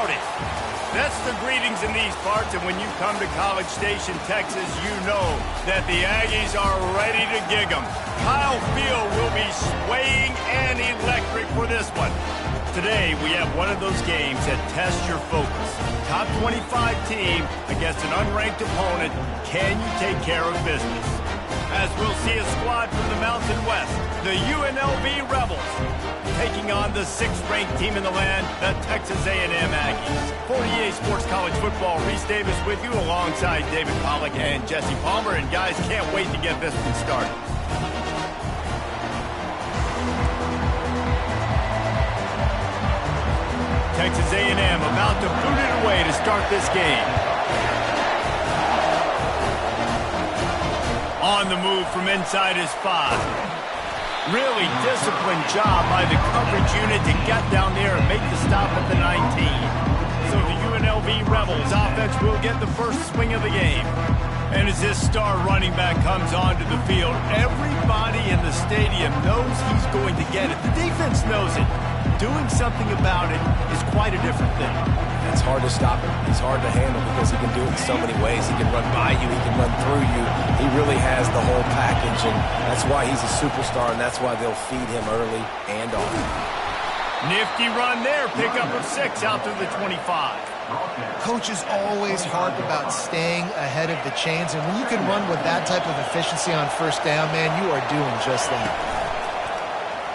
about it. That's the greetings in these parts, and when you come to College Station, Texas, you know that the Aggies are ready to gig 'em. Kyle Field will be swaying and electric for this one. Today, we have one of those games that tests your focus. Top 25 team against an unranked opponent. Can you take care of business? As we'll see a squad from the Mountain West, the UNLV Rebels, taking on the 6th-ranked team in the land, the Texas A&M Aggies. 48 Sports College Football, Reese Davis with you alongside David Pollack and Jesse Palmer. And guys, can't wait to get this one started. Texas A&M about to boot it away to start this game. On the move from inside his 5. Really disciplined job by the coverage unit to get down there and make the stop at the 19. So the UNLV Rebels offense will get the first swing of the game. And as this star running back comes onto the field, everybody in the stadium knows he's going to get it. The defense knows it. Doing something about it is quite a different thing. It's hard to stop him. He's hard to handle because he can do it in so many ways. He can run by you. He can run through you. He really has the whole package, and that's why he's a superstar, and that's why they'll feed him early and often. Nifty run there. Pickup of 6 out to the 25. Coaches always harp about staying ahead of the chains, and when you can run with that type of efficiency on first down, man, you are doing just that.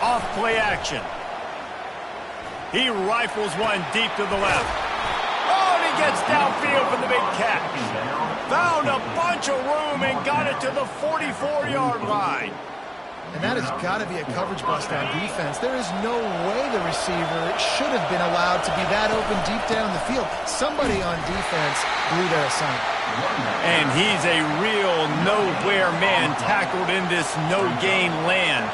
Off play action. He rifles one deep to the left. Oh, and he gets downfield for the big catch. Found a bunch of room and got it to the 44-yard line. And that has got to be a coverage bust on defense. There is no way the receiver should have been allowed to be that open deep down the field. Somebody on defense blew their assignment. And he's a real nowhere man tackled in this no-gain land.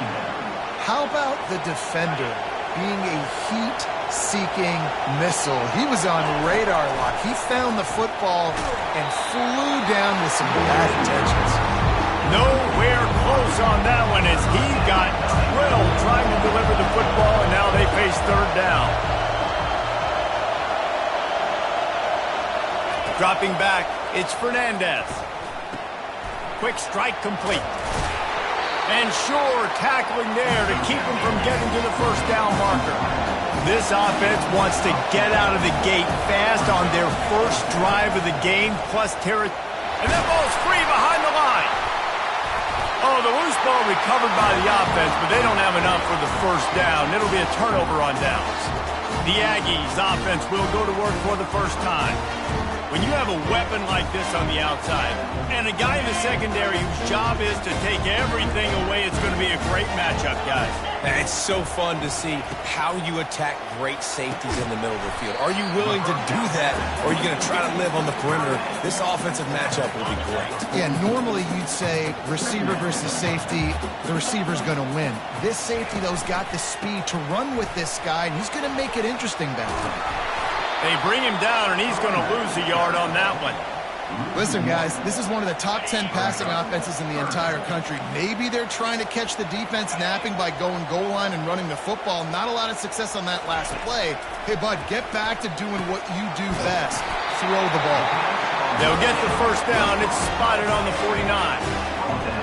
How about the defender being a heat-seeking missile? He was on radar lock. He found the football and flew down with some bad intentions. Nowhere close on that one as he got drilled trying to deliver the football, and now they face third down. Dropping back, it's Fernandez. Quick strike complete. And sure, tackling there to keep him from getting to the first down marker. This offense wants to get out of the gate fast on their first drive of the game, plus territory. And that ball's free behind the line. Oh, the loose ball recovered by the offense, but they don't have enough for the first down. It'll be a turnover on downs. The Aggies offense will go to work for the first time. When you have a weapon like this on the outside and a guy in the secondary whose job is to take everything away, it's going to be a great matchup, guys. It's so fun to see how you attack great safeties in the middle of the field. Are you willing to do that, or are you going to try to live on the perimeter? This offensive matchup will be great. Yeah, normally you'd say receiver versus safety, the receiver's going to win. This safety, though, has got the speed to run with this guy, and he's going to make it interesting back there. They bring him down, and he's going to lose a yard on that one. Listen, guys, this is one of the top 10 passing offenses in the entire country. Maybe they're trying to catch the defense napping by going goal line and running the football. Not a lot of success on that last play. Hey, bud, get back to doing what you do best. Throw the ball. They'll get the first down. It's spotted on the 49.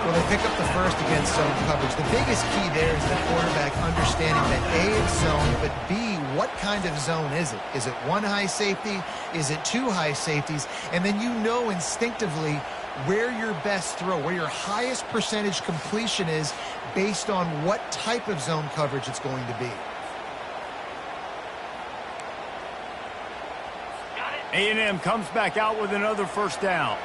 Well, they pick up the first against zone coverage. The biggest key there is the quarterback understanding that A, it's zone, but B, what kind of zone is it? Is it one high safety? Is it two high safeties? And then you know instinctively where your best throw, where your highest percentage completion is based on what type of zone coverage it's going to be. A&M comes back out with another first down.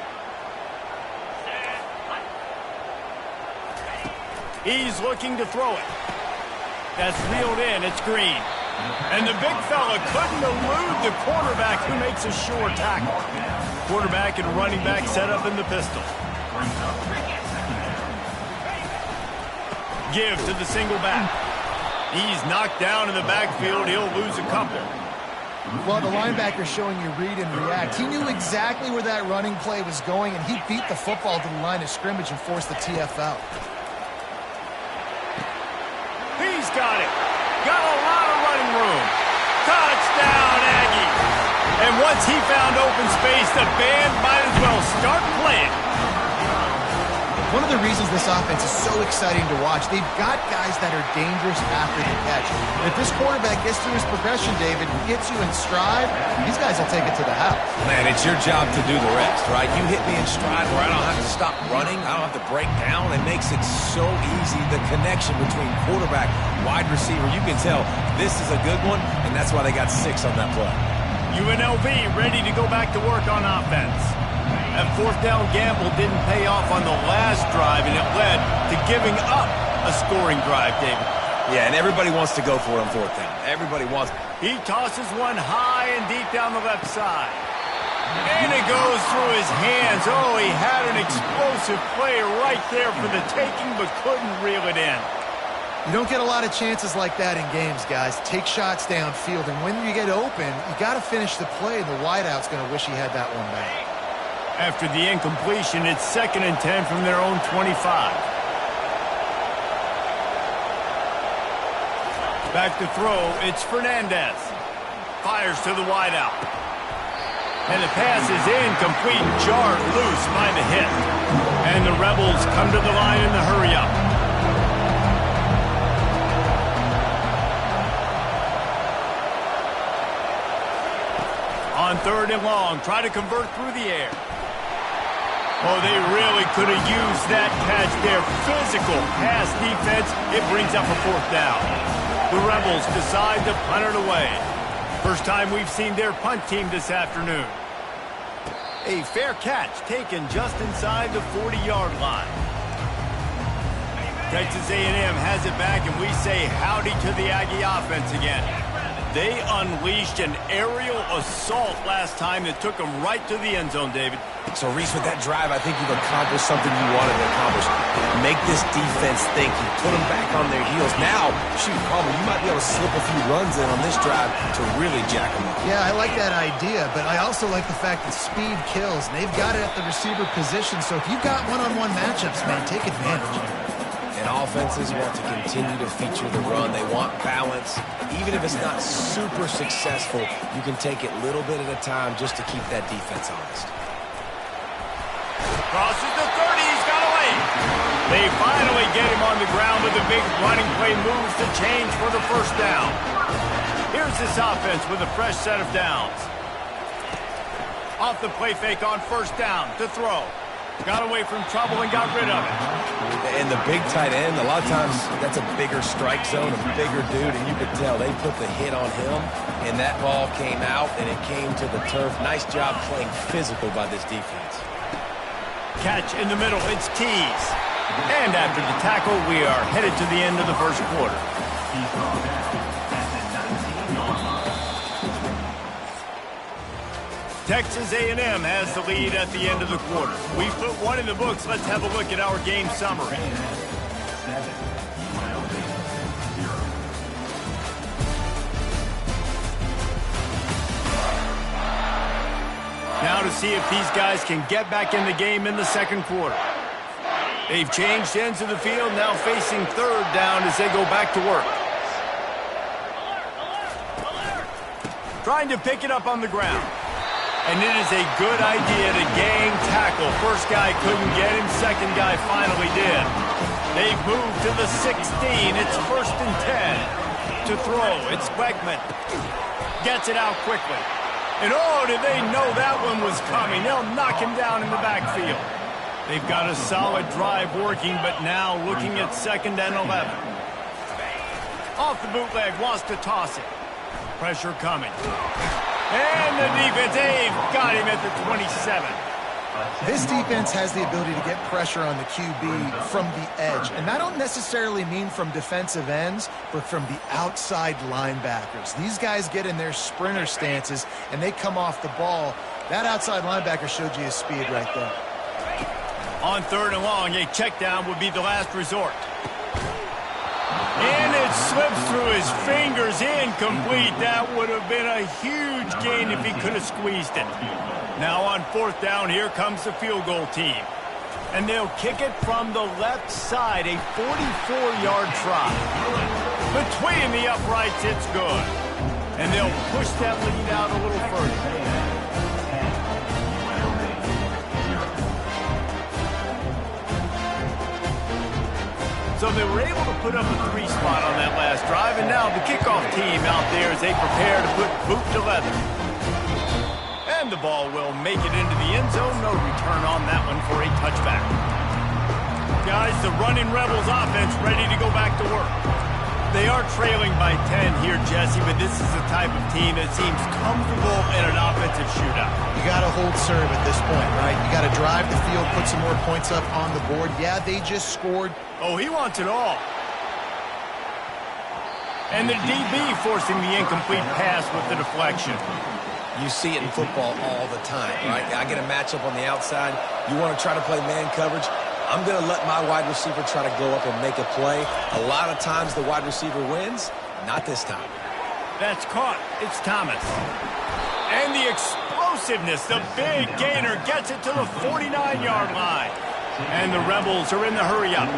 He's looking to throw it. That's reeled in. It's Green. And the big fella couldn't elude the quarterback who makes a sure tackle. Quarterback and running back set up in the pistol. Give to the single back. He's knocked down in the backfield. He'll lose a couple. Well, the linebacker's showing you read and react. He knew exactly where that running play was going, and he beat the football to the line of scrimmage and forced the TF out. He's got it. Got a lot of running room. Touchdown, Aggies. And once he found open space, the band might as well start playing. One of the reasons this offense is so exciting to watch, they've got guys that are dangerous after the catch. And if this quarterback gets through his progression, David, hits you in stride, these guys will take it to the house. Man, it's your job to do the rest, right? You hit me in stride where I don't have to stop running. I don't have to break down. It makes it so easy. The connection between quarterback, wide receiver, you can tell this is a good one, and that's why they got 6 on that play. UNLV ready to go back to work on offense. That fourth down gamble didn't pay off on the last drive, and it led to giving up a scoring drive, David. Yeah, and everybody wants to go for it on fourth down. Everybody wants. He tosses one high and deep down the left side. And it goes through his hands. Oh, he had an explosive play right there for the taking, but couldn't reel it in. You don't get a lot of chances like that in games, guys. Take shots downfield, and when you get open, you got to finish the play. The wideout's going to wish he had that one back. After the incompletion, it's 2nd and 10 from their own 25. Back to throw, it's Fernandez. Fires to the wideout. And the pass is incomplete, jarred loose by the hit. And the Rebels come to the line in the hurry-up. On 3rd and long, try to convert through the air. Oh, they really could have used that catch there. Physical pass defense. It brings up a 4th down. The Rebels decide to punt it away. First time we've seen their punt team this afternoon. A fair catch taken just inside the 40-yard line. Texas A&M has it back, and we say howdy to the Aggie offense again. They unleashed an aerial assault last time that took them right to the end zone, David. So, Reese, with that drive, I think you've accomplished something you wanted to accomplish. Make this defense think. You put them back on their heels. Now, shoot, probably you might be able to slip a few runs in on this drive to really jack them up. Yeah, I like that idea, but I also like the fact that speed kills, and they've got it at the receiver position. So if you've got one-on-one matchups, man, take advantage. And offenses want to continue to feature the run. They want balance. Even if it's not super successful, you can take it a little bit at a time just to keep that defense honest. Crosses the 30. He's got away. They finally get him on the ground with a big running play, moves the change for the 1st down. Here's this offense with a fresh set of downs. Off the play fake on 1st down to throw. Got away from trouble and got rid of it. And the big tight end, a lot of times that's a bigger strike zone, a bigger dude, and you could tell they put the hit on him, and that ball came out, and it came to the turf. Nice job playing physical by this defense. Catch in the middle, it's Tees. And after the tackle, we are headed to the end of the 1st quarter. Texas A&M has the lead at the end of the quarter. We put one in the books. Let's have a look at our game summary. Now to see if these guys can get back in the game in the 2nd quarter. They've changed ends of the field, now facing 3rd down as they go back to work. Trying to pick it up on the ground. And it is a good idea to gang tackle. First guy couldn't get him, 2nd guy finally did. They've moved to the 16. It's 1st and 10. To throw, it's Wegman. Gets it out quickly. And oh, did they know that one was coming. They'll knock him down in the backfield. They've got a solid drive working, but now looking at 2nd and 11. Off the bootleg, wants to toss it. Pressure coming. And the defense, they've got him at the 27. This defense has the ability to get pressure on the QB from the edge. And I don't necessarily mean from defensive ends, but from the outside linebackers. These guys get in their sprinter stances, and they come off the ball. That outside linebacker showed you his speed right there. On 3rd and long, a check down would be the last resort. And it slips through his fingers, incomplete. That would have been a huge gain if he could have squeezed it. Now on 4th down, here comes the field goal team. And they'll kick it from the left side, a 44-yard try. Between the uprights, it's good. And they'll push that lead out a little further. So they were able to put up a 3 spot on that last drive, and now the kickoff team out there as they prepare to put boot to leather. And the ball will make it into the end zone. No return on that one for a touchback. Guys, the running Rebels offense ready to go back to work. They are trailing by 10 here, Jesse, but this is the type of team that seems comfortable in an offensive shootout. You got to hold serve at this point, right? You got to drive the field, put some more points up on the board. Yeah, they just scored. Oh, he wants it all. And the DB forcing the incomplete pass with the deflection. You see it in football all the time, right? I get a matchup on the outside. You want to try to play man coverage. I'm going to let my wide receiver try to go up and make a play. A lot of times the wide receiver wins. Not this time. That's caught. It's Thomas. And the explosiveness, the big gainer gets it to the 49-yard line. And the Rebels are in the hurry-up.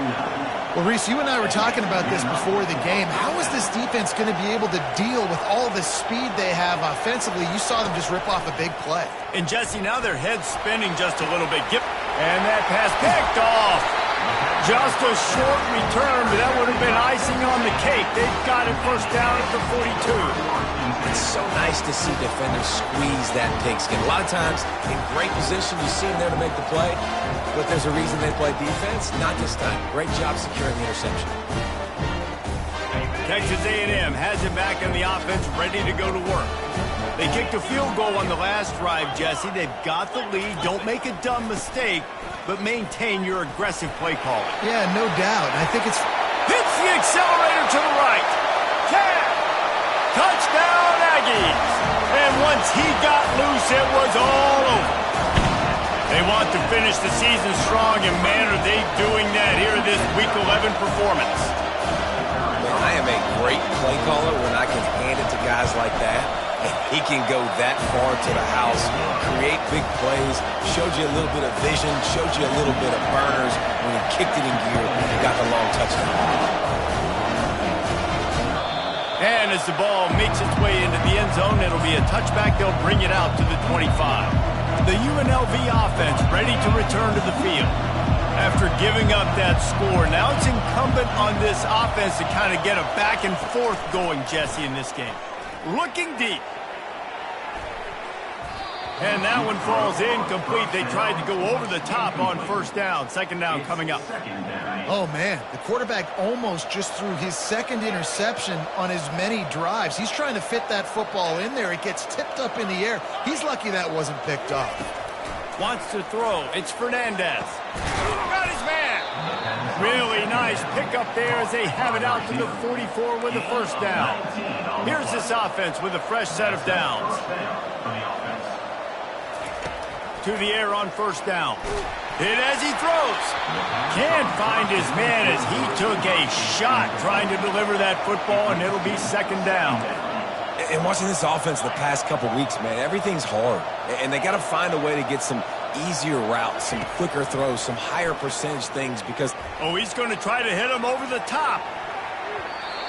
Well, Reese, you and I were talking about this before the game. How is this defense going to be able to deal with all the speed they have offensively? You saw them just rip off a big play. And, Jesse, now their head's spinning just a little bit. And that pass picked off. Just a short return, but that would have been icing on the cake. They've got it first down at the 42. It's so nice to see defenders squeeze that pigskin. A lot of times, in great position, you see them there to make the play, but there's a reason they play defense. Not this time. Great job securing the interception. Texas A&M has it back in the offense, ready to go to work. They kicked a field goal on the last drive, Jesse. They've got the lead. Don't make a dumb mistake, but maintain your aggressive play calling. Yeah, no doubt. I think it's... Hits the accelerator to the right. Touchdown, Aggies. And once he got loose, it was all over. They want to finish the season strong, and man, are they doing that here in this Week 11 performance. I am a great play caller when I can hand it to guys like that. And he can go that far to the house, create big plays, showed you a little bit of vision, showed you a little bit of burners when he kicked it in gear and got the long touchdown. And as the ball makes its way into the end zone, it'll be a touchback. They'll bring it out to the 25. The UNLV offense ready to return to the field. After giving up that score, now it's incumbent on this offense to kind of get a back and forth going, Jesse, in this game. Looking deep. And that one falls incomplete. They tried to go over the top on first down. Second down coming up. Oh, man. The quarterback almost just threw his second interception on as many drives. He's trying to fit that football in there. It gets tipped up in the air. He's lucky that wasn't picked off. Wants to throw. It's Fernandez. Got his man. Really nice pickup there as they have it out to the 44 with the first down. Here's this offense with a fresh set of downs. To the air on first down. Hit as he throws. Can't find his man as he took a shot trying to deliver that football, and it'll be second down. And watching this offense the past couple weeks, man, everything's hard. And they got to find a way to get some easier routes, some quicker throws, some higher percentage things because... Oh, he's going to try to hit him over the top.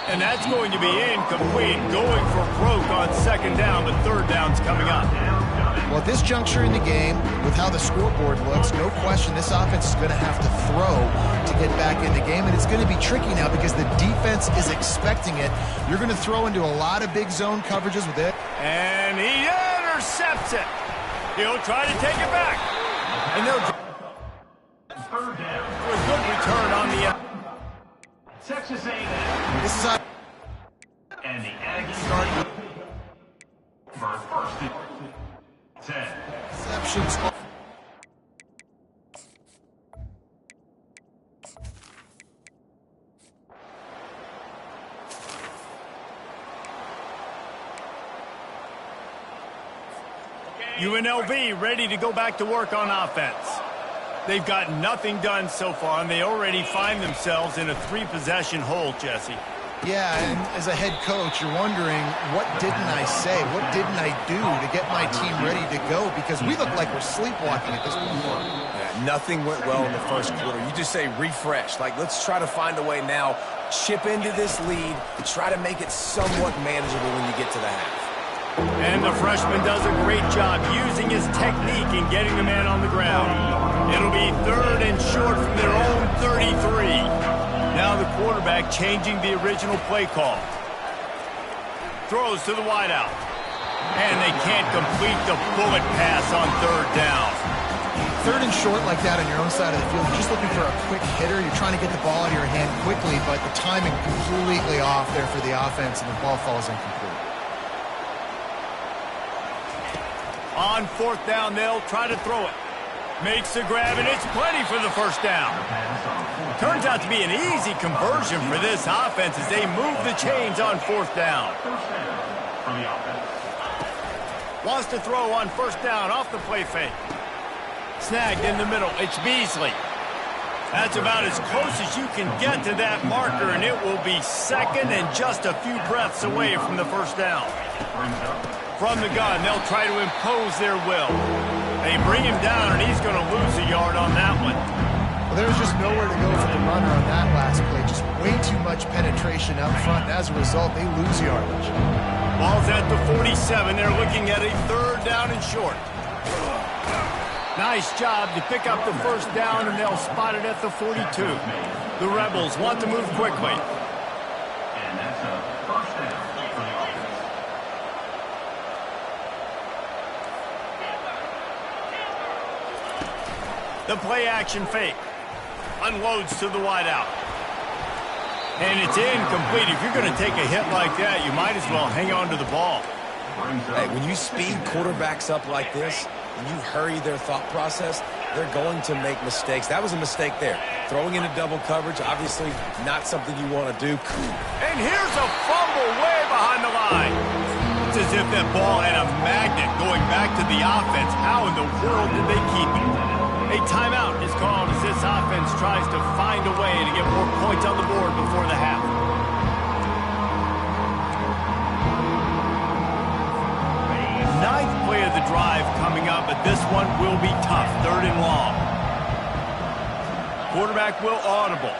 And that's going to be incomplete. Going for broke on second down, but third down's coming up. Well, at this juncture in the game, with how the scoreboard looks, no question this offense is going to have to throw to get back in the game, and it's going to be tricky now because the defense is expecting it. You're going to throw into a lot of big zone coverages with it. And he intercepts it. He'll try to take it back. And they'll... Third down. A good return on the... Texas A&M. This is... And the Aggies start for first and 10. Receptions. UNLV ready to go back to work on offense. They've got nothing done so far, and they already find themselves in a three-possession hole, Jesse. Yeah, and as a head coach, you're wondering, what didn't I say? What didn't I do to get my team ready to go? Because we look like we're sleepwalking at this point. Yeah, Nothing went well in the first quarter. You just say refresh. Like, let's try to find a way now, chip into this lead, try to make it somewhat manageable when you get to the half. And the freshman does a great job using his technique and getting the man on the ground. It'll be 3rd and short from their own 33. Now the quarterback changing the original play call. Throws to the wideout. And they can't complete the bullet pass on 3rd down. 3rd and short like that on your own side of the field, you're just looking for a quick hitter. You're trying to get the ball out of your hand quickly, but the timing completely off there for the offense, and the ball falls incomplete. On 4th down, they'll try to throw it. Makes the grab, and it's plenty for the first down. Turns out to be an easy conversion for this offense as they move the chains on 4th down. Wants to throw on 1st down off the play fake. Snagged in the middle. It's Beasley. That's about as close as you can get to that marker, and it will be 2nd and just a few breaths away from the first down. From the gun, they'll try to impose their will. They bring him down, and he's going to lose a yard on that one. Well, there was just nowhere to go for the runner on that last play. Just way too much penetration up front, and as a result, they lose yardage. Ball's at the 47. They're looking at a 3rd down and short. Nice job to pick up the first down, and they'll spot it at the 42. The Rebels want to move quickly. And that's a first down for the offense. The play action fake. Unloads to the wideout. And it's incomplete. If you're going to take a hit like that, you might as well hang on to the ball. Hey, when you speed quarterbacks up like this, and you hurry their thought process, they're going to make mistakes. That was a mistake there. Throwing into double coverage, obviously not something you want to do. And here's a fumble way behind the line. It's as if that ball had a magnet going back to the offense. How in the world did they keep it? A timeout is called as this offense tries to find a way to get more points on the board before the half. Ninth play of the drive coming up, but this one will be tough. 3rd and long. Quarterback will audible.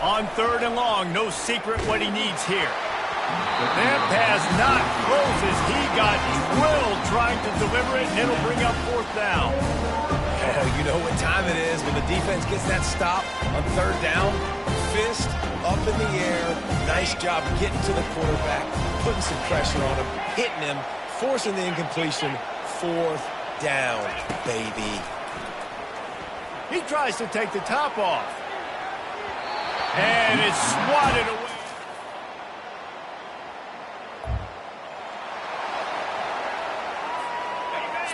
On 3rd and long, no secret what he needs here. That pass not close as he got drilled trying to deliver it, and it'll bring up 4th down. Oh, you know what time it is when the defense gets that stop on 3rd down. Fist up in the air. Nice job getting to the quarterback, putting some pressure on him, hitting him, forcing the incompletion. 4th down, baby. He tries to take the top off. And it's swatted away.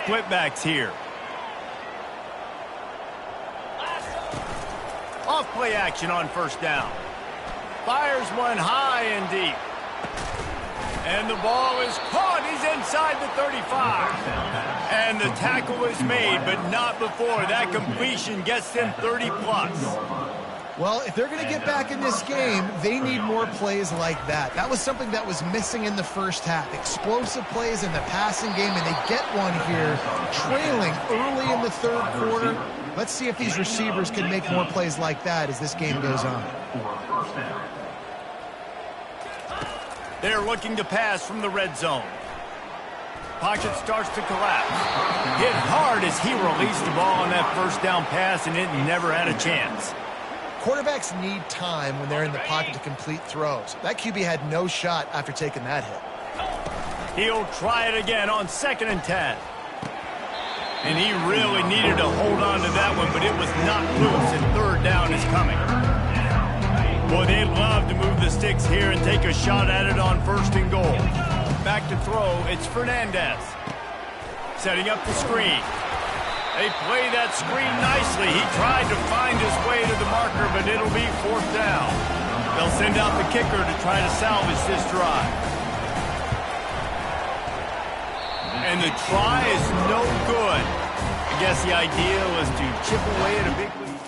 Split backs here. Off play action on 1st down. Fires one high and deep. And the ball is caught. He's inside the 35. And the tackle is made, but not before. That completion gets them 30-plus. Well, if they're going to get back in this game, they need more plays like that. That was something that was missing in the first half. Explosive plays in the passing game, and they get one here, trailing early in the 3rd quarter. Let's see if these receivers can make more plays like that as this game goes on. They're looking to pass from the red zone. Pocket starts to collapse. Hit hard as he released the ball on that 1st down pass, and it never had a chance. Quarterbacks need time when they're in the pocket to complete throws. That QB had no shot after taking that hit. He'll try it again on 2nd and 10. And he really needed to hold on to that one, but it was not loose, and 3rd down is coming. Boy, they'd love to move the sticks here and take a shot at it on 1st and goal. Back to throw, it's Fernandez. Setting up the screen. They play that screen nicely. He tried to find his way to the marker, but it'll be 4th down. They'll send out the kicker to try to salvage this drive. And the try is no good. I guess the idea was to chip away at a big lead.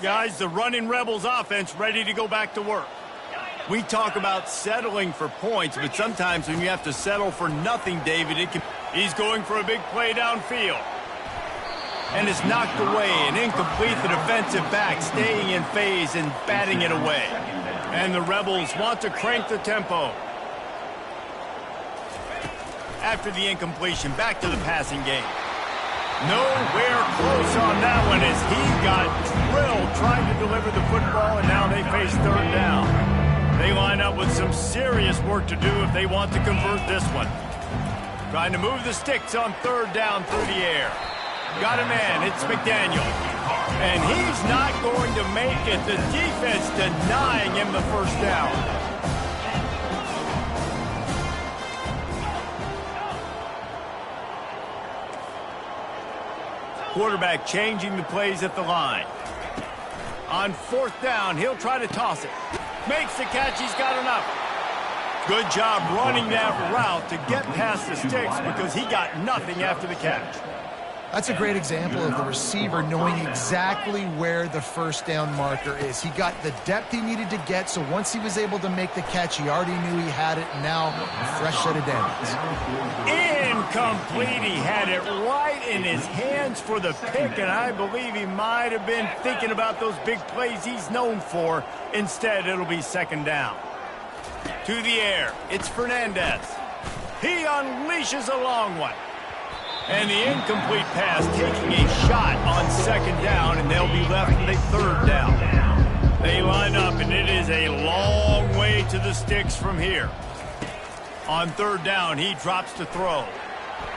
Guys, the running Rebels offense ready to go back to work. We talk about settling for points, but sometimes when you have to settle for nothing, David, he's going for a big play downfield. And it's knocked away and incomplete. The defensive back staying in phase and batting it away. And the Rebels want to crank the tempo. After the incompletion, back to the passing game. Nowhere close on that one as he got drilled trying to deliver the football, and now they face third down. They line up with some serious work to do if they want to convert this one. Trying to move the sticks on third down through the air. Got a man, it's McDaniel. And he's not going to make it. The defense denying him the first down. Quarterback changing the plays at the line. On fourth down, he'll try to toss it. Makes the catch, he's got enough. Good job running that route to get past the sticks because he got nothing after the catch. That's a great example of the receiver knowing exactly where the first down marker is. He got the depth he needed to get, so once he was able to make the catch, he already knew he had it, and now a fresh set of downs. Incomplete. He had it right in his hands for the pick, and I believe he might have been thinking about those big plays he's known for. Instead, it'll be second down. To the air, it's Fernandez. He unleashes a long one. And the incomplete pass taking a shot on second down, and they'll be left with a third down. They line up, and it is a long way to the sticks from here. On third down, he drops to throw.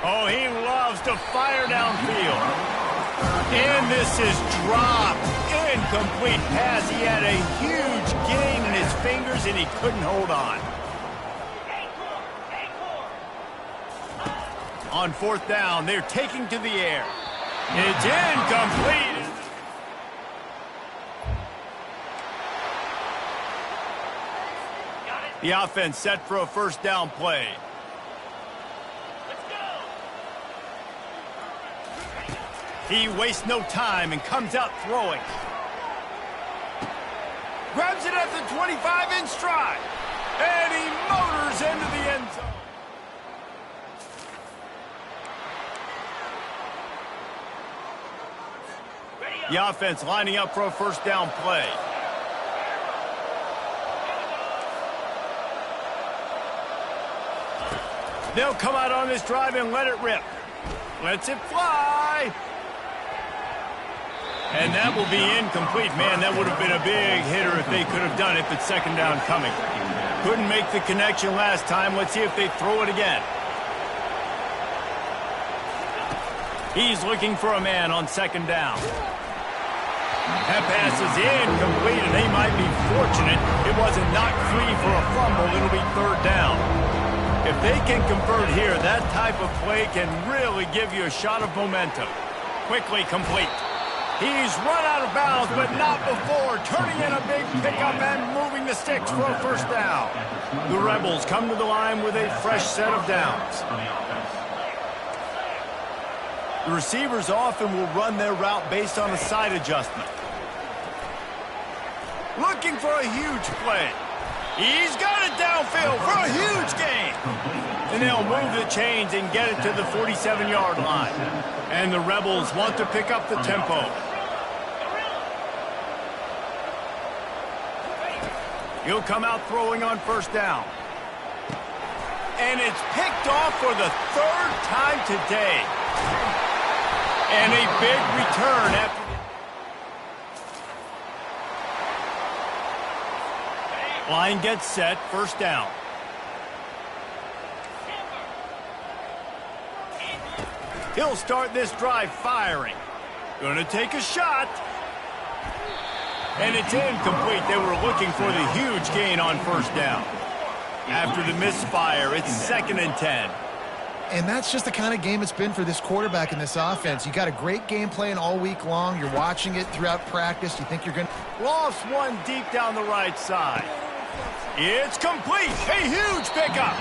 Oh, he loves to fire downfield. And this is dropped. Incomplete pass. He had a huge gain in his fingers, and he couldn't hold on. On fourth down, they're taking to the air. It's incomplete. The offense set for a first down play. He wastes no time and comes out throwing. Grabs it at the 25 in stride. And he motors into the end zone. The offense lining up for a first down play. They'll come out on this drive and let it rip. Lets it fly. And that will be incomplete. Man, that would have been a big hitter if they could have done it, but second down coming. Couldn't make the connection last time. Let's see if they throw it again. He's looking for a man on second down. That pass is incomplete, and they might be fortunate it wasn't knocked free for a fumble. It'll be third down. If they can convert here, that type of play can really give you a shot of momentum. Quickly complete. He's run out of bounds, but not before. Turning in a big pickup and moving the sticks for a first down. The Rebels come to the line with a fresh set of downs. The receivers often will run their route based on a side adjustment. Looking for a huge play. He's got it downfield for a huge gain. And they'll move the chains and get it to the 47-yard line. And the Rebels want to pick up the tempo. He'll come out throwing on first down. And it's picked off for the third time today. And a big return after. Line gets set, first down. He'll start this drive firing. Gonna take a shot. And it's incomplete. They were looking for the huge gain on first down. After the misfire, it's 2nd and 10. And that's just the kind of game it's been for this quarterback in this offense. You got a great game plan all week long. You're watching it throughout practice. You think you're going to... Lost one deep down the right side. It's complete. A huge pickup.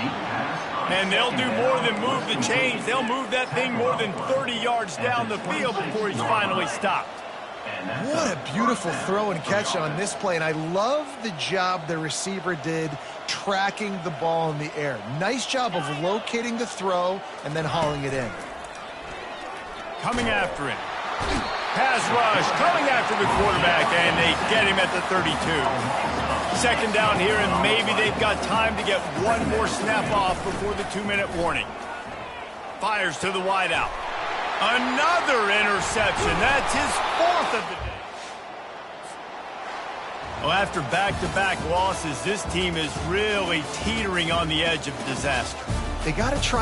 And they'll do more than move the chains. They'll move that thing more than 30 yards down the field before he's finally stopped. What a beautiful throw and catch on this play, and I love the job the receiver did tracking the ball in the air. Nice job of locating the throw and then hauling it in. Coming after him. Pass rush, coming after the quarterback, and they get him at the 32. Second down here, and maybe they've got time to get one more snap off before the 2-minute warning. Fires to the wideout. Another interception. That's his 4th of the day. Well, after back-to-back losses, this team is really teetering on the edge of disaster. They got to try